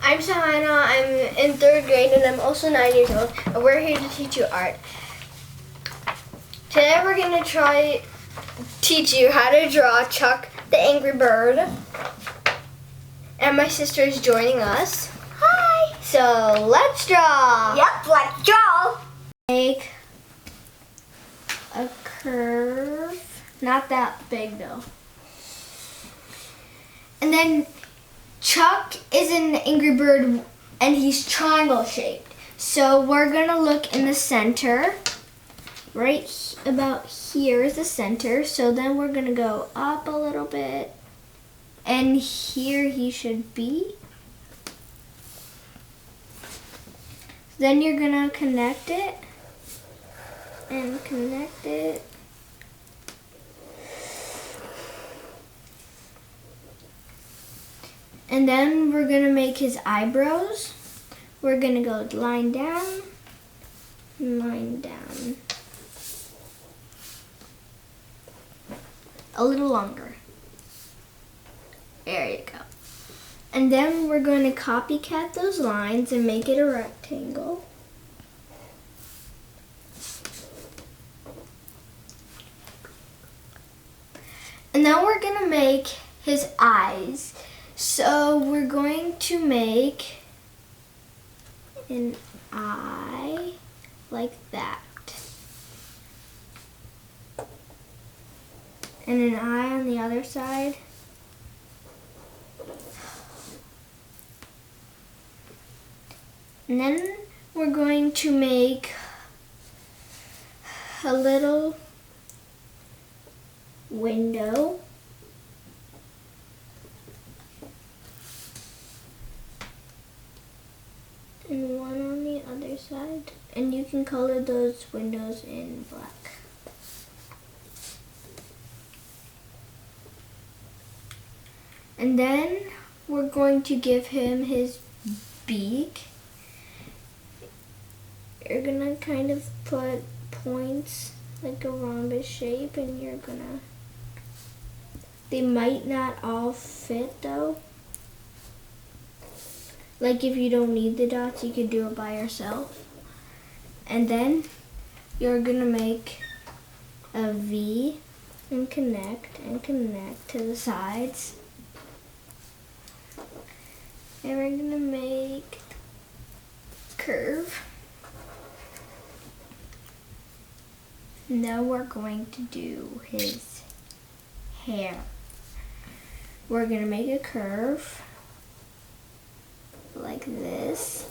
I'm Sahana. I'm in 3rd grade and I'm also 9 years old. And we're here to teach you art. Today we're going to teach you how to draw Chuck the Angry Bird. And my sister is joining us. Hi. So let's draw. Yep, let's draw. Make a curve. Not that big though. And then Chuck is an angry bird and he's triangle shaped. So we're gonna look in the center. Right about here is the center. So then we're gonna go up a little bit. And here he should be. Then you're gonna connect it. And connect it. And then we're gonna make his eyebrows. We're gonna go line down, line down. A little longer. There you go. And then we're going to copycat those lines and make it a rectangle. And then we're going to make his eyes. So we're going to make an eye like that. And an eye on the other side. And then we're going to make a little window. And one on the other side. And you can color those windows in black. And then we're going to give him his beak. You're gonna kind of put points like a rhombus shape and you're gonna, they might not all fit though. Like if you don't need the dots, you could do it by yourself. And then you're gonna make a V and connect to the sides. And we're gonna make a curve. Now we're going to do his hair. We're gonna make a curve like this.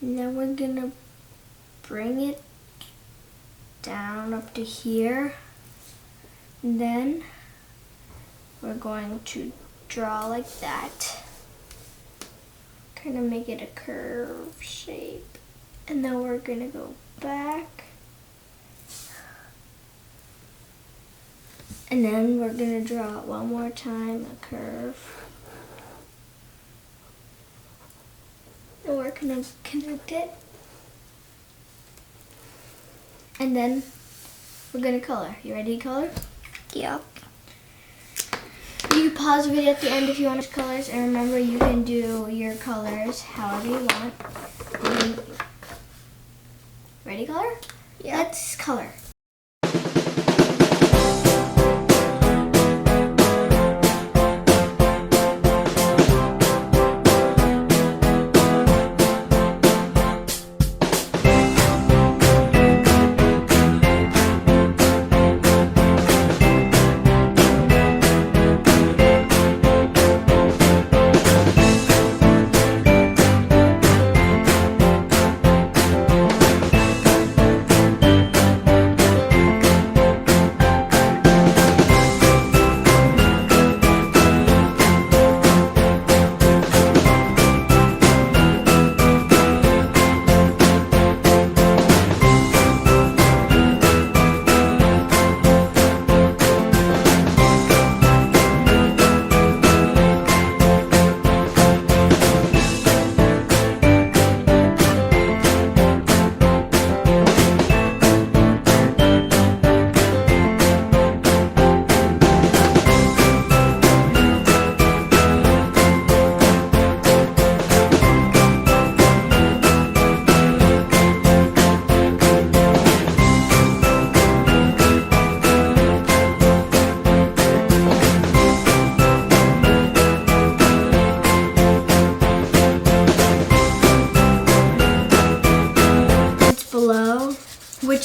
And then we're gonna bring it down up to here. And then we're going to draw like that. Kind of make it a curve shape. And then we're gonna go back. And then we're gonna draw it one more time, a curve. And we're gonna connect it. And then we're gonna color. You ready to color? Yep. You can pause the video at the end if you want to colors, and remember you can do your colors however you want. Ready, color? Yeah. Let's color.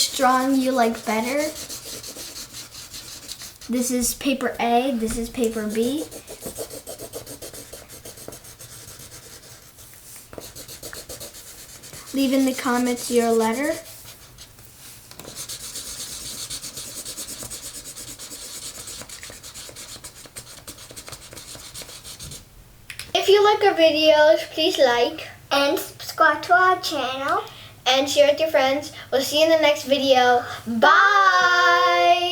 which drawing you like better. This is paper A, this is paper B. Leave in the comments your letter. If you like our videos, please like and subscribe to our channel and share with your friends. We'll see you in the next video. Bye!